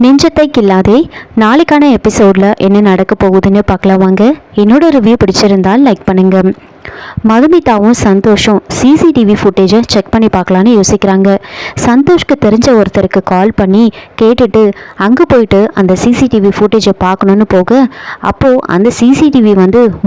நெஞ்சத்தை கில்லாதே நாளைக்கான எபிசோடில் என்ன நடக்க போகுதுன்னு பார்க்கலாம் வாங்க. என்னோட ரிவ்யூ பிடிச்சிருந்தால் லைக் பண்ணுங்கள். மதுமிதாவும் சந்தோஷும் சிசிடிவி ஃபுட்டேஜை செக் பண்ணி பார்க்கலான்னு யோசிக்கிறாங்க. சந்தோஷ்க்கு தெரிஞ்ச ஒருத்தருக்கு கால் பண்ணி கேட்டுட்டு அங்கே போயிட்டு அந்த சிசிடிவி ஃபுட்டேஜை பார்க்கணுன்னு போக அப்போது அந்த சிசிடிவி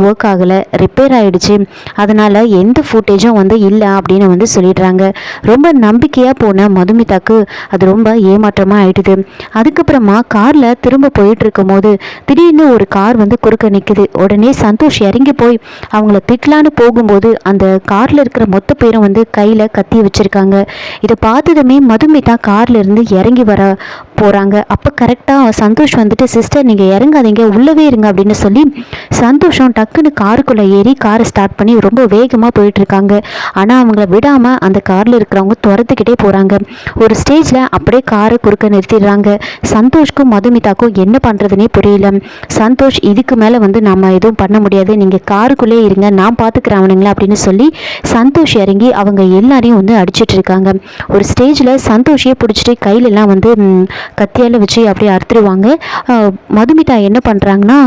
ஒர்க் ஆகலை, ரிப்பேர் ஆகிடுச்சு. அதனால் எந்த ஃபுட்டேஜும் இல்லை அப்படின்னு சொல்லிடுறாங்க. ரொம்ப நம்பிக்கையாக போன மதுமிதாக்கு அது ரொம்ப ஏமாற்றமாக ஆயிடுது. அதுக்கப்புறமா காரில் திரும்ப போயிட்டு இருக்கும் போது திடீர்னு ஒரு கார் குறுக்க நிற்குது. உடனே சந்தோஷ் இறங்கி போய் அவங்கள திட்டலான்னு போகும்போது அந்த கார்ல இருக்கிற மொத்த பேரும் கையில கத்தி வச்சிருக்காங்க. இதை பார்த்ததுமே மதுமிதா கார்ல இருந்து இறங்கி வர போறாங்க. அப்ப கரெக்டா சந்தோஷ் சிஸ்டர் நீங்க இறங்காதீங்க, உள்ளவே இருங்க அப்படின்னு சொல்லி சந்தோஷம் டக்குன்னு காருக்குள்ள ஏறி காரை ஸ்டார்ட் பண்ணி ரொம்ப வேகமா போயிட்டு இருக்காங்க. ஆனா அவங்கள விடாம அந்த கார்ல இருக்கிறவங்க துரத்துக்கிட்டே போறாங்க. ஒரு ஸ்டேஜ்ல அப்படியே காரை குறுக்க நிறுத்திடுறாங்க. சந்தோஷ்க்கும் மதுமிதாக்கும் என்ன பண்றதுன்னே புரியல. சந்தோஷ் இதுக்கு மேல நம்ம எதுவும் பண்ண முடியாது, நீங்க காருக்குள்ளே இருங்க, நான் பார்த்துக்கிறேன் அவனுங்களா அப்படின்னு சொல்லி சந்தோஷ் இறங்கி அவங்க எல்லாரையும் அடிச்சிட்டு இருக்காங்க. ஒரு ஸ்டேஜில் சந்தோஷையே பிடிச்சிட்டு கையிலெல்லாம் கத்தியால் வச்சு அப்படியே அறுத்துருவாங்க. மதுமிதா என்ன பண்ணுறாங்கன்னா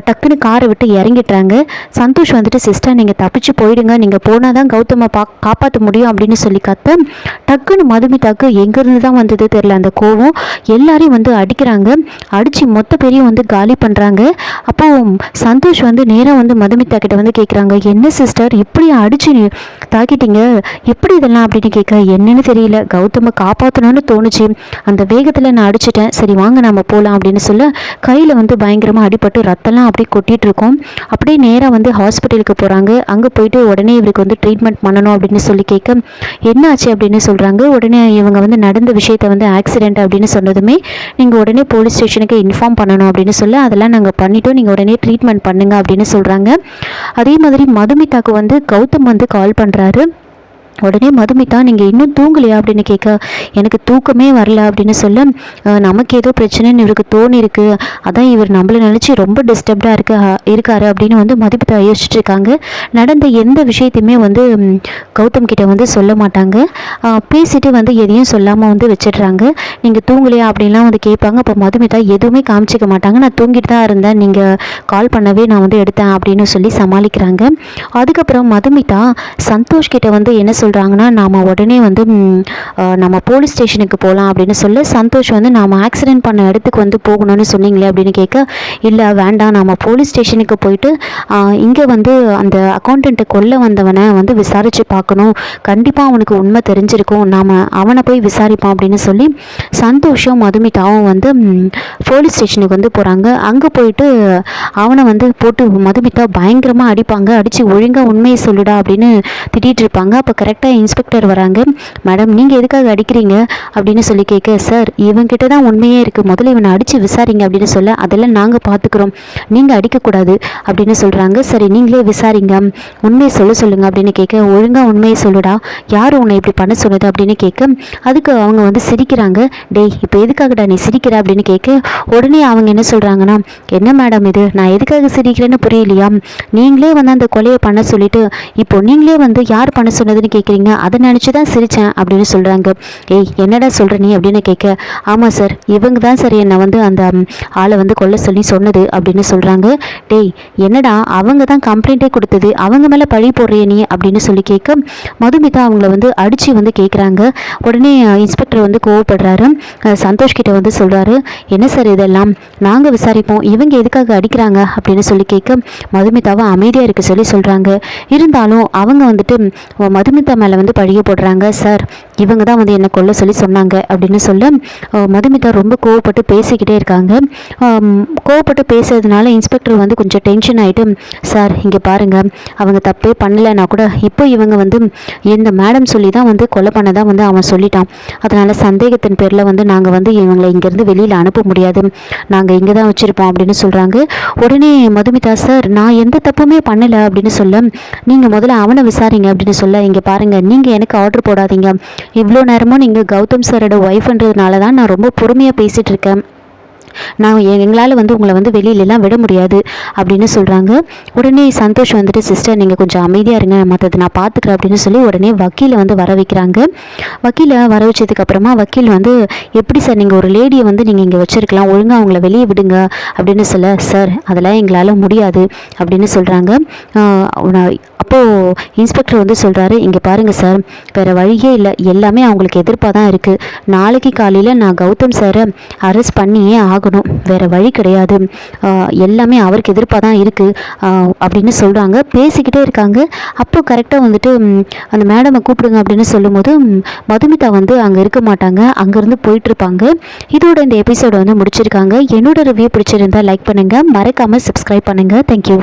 டக்குன்னு காரை விட்டு இறங்கிட்டாங்க. சந்தோஷ் சிஸ்டர் நீங்கள் தப்பிச்சு போயிடுங்க, நீங்கள் போனால் தான் கௌதமை காப்பாற்ற முடியும் அப்படின்னு சொல்லி கத்த டக்குன்னு மதுமிதாக்கு எங்கேருந்து தான் வந்தது தெரியல அந்த கோவம். எல்லாரையும் அடிக்கிறாங்க. அடித்து மொத்த பேரையும் காலி பண்ணுறாங்க. அப்போது சந்தோஷ் நேராக மதுமிதா கிட்ட கேட்குறாங்க, என்ன சிஸ்டர் இப்படி அடிச்சு தாக்கிட்டீங்க, எப்படி இதெல்லாம் அப்படின்னு கேட்க, என்னன்னு தெரியல, கௌதமை காப்பாற்றணும்னு தோணுச்சு, அந்த வேகத்தில் நான் அடிச்சிட்டேன், சரி வாங்க நம்ம போகலாம் அப்படின்னு சொல்ல கையில் பயங்கரமாக அடிபட்டு ரத்தம்லாம் அப்படியே கொட்டிகிட்டு இருக்கோம். அப்படியே நேராக ஹாஸ்பிட்டலுக்கு போகிறாங்க. அங்கே போயிட்டு உடனே இவருக்கு ட்ரீட்மெண்ட் பண்ணணும் அப்படின்னு சொல்லி கேட்க என்னாச்சு அப்படின்னு சொல்கிறாங்க. உடனே இவங்க நடந்த விஷயத்தை ஆக்சிடென்ட் அப்படின்னு சொன்னதுமே நீங்கள் உடனே போலீஸ் ஸ்டேஷனுக்கு இன்ஃபார்ம் பண்ணணும் அப்படின்னு சொல்ல அதெல்லாம் நாங்கள் பண்ணிட்டோம், நீங்கள் உடனே ட்ரீட்மெண்ட் பண்ணுங்க அப்படின்னு சொல்கிறாங்க. அதே மாதிரி மதுமிதாக்கு கௌதம் கால் பண்ணுறாரு. உடனே மதுமிதா நீங்கள் இன்னும் தூங்கலையா அப்படின்னு கேட்க எனக்கு தூக்கமே வரல அப்படின்னு சொல்ல நமக்கு ஏதோ பிரச்சனைன்னு இவருக்கு தோணி இருக்கு, அதான் இவர் நம்மளை நினச்சி ரொம்ப டிஸ்டர்ப்டாக இருக்காரு அப்படின்னு மதுமிதா யோசிச்சுட்டு இருக்காங்க. நடந்த எந்த விஷயத்தையுமே கௌதம் கிட்ட சொல்ல மாட்டாங்க. பேசிட்டு எதையும் சொல்லாமல் வச்சிடுறாங்க. நீங்கள் தூங்கலையா அப்படின்லாம் கேட்பாங்க. அப்போ மதுமிதா எதுவுமே காமிச்சிக்க மாட்டாங்க. நான் தூங்கிட்டு தான் இருந்தேன், நீங்கள் கால் பண்ணவே நான் எடுத்தேன் அப்படின்னு சொல்லி சமாளிக்கிறாங்க. அதுக்கப்புறம் மதுமிதா சந்தோஷ் கிட்ட என்ன சொல்கிறாங்கன்னா நாம் உடனே நம்ம போலீஸ் ஸ்டேஷனுக்கு போகலாம் அப்படின்னு சொல்ல சந்தோஷ் நாம் ஆக்சிடென்ட் பண்ண இடத்துக்கு போகணும்னு சொன்னீங்களே அப்படின்னு கேட்க இல்லை வேண்டாம், நம்ம போலீஸ் ஸ்டேஷனுக்கு போயிட்டு இங்கே அந்த அக்கௌண்டண்ட்டை கொல்ல வந்தவனை விசாரித்து பார்க்கணும், கண்டிப்பாக அவனுக்கு உண்மை தெரிஞ்சிருக்கும், நாம் அவனை போய் விசாரிப்போம் அப்படின்னு சொல்லி சந்தோஷம் மதுமிதாவும் போலீஸ் ஸ்டேஷனுக்கு போகிறாங்க. அங்கே போயிட்டு அவனை போட்டு மதுமிதா பயங்கரமாக அடிப்பாங்க. அடித்து ஒழுங்காக உண்மையை சொல்லுடா அப்படின்னு திட்டிகிட்டு இருப்பாங்க. அப்போ கரெக்டாக இன்ஸ்பெக்டர் வராங்க. மேடம் நீங்கள் எதுக்காக அடிக்கிறீங்க அப்படின்னு சொல்லி கேட்க சார் இவங்கிட்ட தான் உண்மையே இருக்குது, முதல்ல இவனை அடித்து விசாரிங்க அப்படின்னு சொல்ல அதெல்லாம் நாங்கள் பார்த்துக்குறோம், நீங்கள் அடிக்கக்கூடாது அப்படின்னு சொல்கிறாங்க. சரி நீங்களே விசாரிங்க, உண்மையை சொல்லுங்க அப்படின்னு கேட்க ஒழுங்காக உண்மையை சொல்லுடா, யார் உன்னை இப்படி பண்ண சொன்னது அப்படின்னு கேட்க அதுக்கு அவங்க சிரிக்கிறாங்க. டேய் இப்போ எதுக்காகடா நீ சிரிக்கிற அப்படின்னு கேட்க உடனே அவங்க என்ன சொல்கிறாங்கன்னா என்ன மேடம் இது, நான் எதுக்காக சிரிக்கிறேன்னு புரியலையா, நீங்களே அந்த கொலையை பண்ண சொல்லிட்டு இப்போ நீங்களே யார் பண்ண சொன்னதுன்னு கேட்குறீங்க, அதை நினச்சி தான் சிரித்தேன் அப்படின்னு சொல்கிறாங்க. ஏய் என்னடா சொல்கிற நீ அப்படின்னு கேட்க ஆமாம் சார் இவங்க தான் சார் என்னை அந்த ஆளை கொல்ல சொல்லி சொன்னது அப்படின்னு சொல்கிறாங்க. டேய் என்னடா அவங்க தான் கம்ப்ளைண்ட்டே கொடுத்தது, அவங்க மேலே பழி போடுறிய நீ அப்படின்னு சொல்லி கேட்க மதுமிதா அவங்கள அடித்து கேட்குறாங்க. உடனே இன்ஸ்பெக்டர் கோவப்படுறாரு. சந்தோஷ் கிட்ட சொல்கிறாரு என்ன சார் இதெல்லாம் நாங்கள் விசாரிப்போம், இவங்க எதுக்காக அடிக்கிறாங்க அப்படின்னு சொல்லி கேட்க மதுமிதாவை அமைதியாக இருக்க சொல்லி சொல்கிறாங்க. இருந்தாலும் அவங்க மதுமிதா மேலே பழிய போடுறாங்க. சார் இவங்க தான் என்னை கொல்ல சொல்லி சொன்னாங்க அப்படின்னு சொல்ல மதுமிதா ரொம்ப கோவப்பட்டு பேசிக்கிட்டே இருக்காங்க. கோவப்பட்டு பேசுறதுனால இன்ஸ்பெக்டர் கொஞ்சம் டென்ஷன் ஆகிட்டு சார் இங்கே பாருங்கள் அவங்க தப்பே பண்ணலைன்னா கூட இப்போ இவங்க இந்த மேடம் சொல்லி தான் கொலை பண்ணதான் அவன் சொல்லிட்டான், அதனால் சந்தேகத்தின் பேரில் நாங்கள் இவங்களை இங்கேருந்து வெளியில் அனுப்ப முடியாது, நாங்கள் இங்கே தான் வச்சுருப்போம் அப்படின்னு சொல்கிறாங்க. உடனே மதுமிதா சார் நான் எந்த தப்புமே பண்ணலை அப்படின்னு சொல்ல நீங்கள் முதல்ல அவனை விசாரிங்க அப்படின்னு சொல்ல இங்கே பாருங்கள் நீங்கள் எனக்கு ஆர்டர் போடாதீங்க, இவ்வளோ நேரமும் நீங்கள் கௌதம் சாரோட ஒய்ஃப்ன்றதுனால தான் நான் ரொம்ப பொறுமையாக பேசிகிட்டு இருக்கேன், எங்களால் வந்து உங்களை வந்து வெளியிலலாம் விட முடியாது அப்படின்னு சொல்கிறாங்க. உடனே சந்தோஷ் வந்துட்டு சிஸ்டர் நீங்கள் கொஞ்சம் அமைதியாக இருங்க, மற்றது நான் பார்த்துக்கிறேன் அப்படின்னு சொல்லி உடனே வக்கீலை வந்து வர வைக்கிறாங்க. வக்கீலை வர வச்சதுக்கப்புறமா வக்கீல் வந்து எப்படி சார் நீங்கள் ஒரு லேடியை வந்து நீங்கள் இங்கே வச்சுருக்கலாம், ஒழுங்காக அவங்கள வெளியே விடுங்க அப்படின்னு சொல்ல, சார் அதெல்லாம் எங்களால் முடியாது அப்படின்னு சொல்கிறாங்க. அப்போது இன்ஸ்பெக்டர் வந்து சொல்கிறாரு, இங்கே பாருங்கள் சார், வேறு வழியே இல்லை, எல்லாமே அவங்களுக்கு எதிர்ப்பாக தான் இருக்குது. நாளைக்கு காலையில் நான் கௌதம் சாரை அரெஸ்ட் பண்ணியே ஆகணும், வேறு வழி கிடையாது, எல்லாமே அவருக்கு எதிர்ப்பாக தான் இருக்குது அப்படின்னு சொல்கிறாங்க. பேசிக்கிட்டே இருக்காங்க. அப்போது கரெக்டாக வந்துட்டு அந்த மேடமை கூப்பிடுங்க அப்படின்னு சொல்லும்போது மதுமிதா வந்து அங்கே இருக்க மாட்டாங்க, அங்கேருந்து போயிட்டுருப்பாங்க. இதோட இந்த எபிசோடை வந்து முடிச்சிருக்காங்க. என்னோட ரிவ்யூ பிடிச்சிருந்தால் லைக் பண்ணுங்கள், மறக்காமல் சப்ஸ்கிரைப் பண்ணுங்கள். தேங்க்யூ.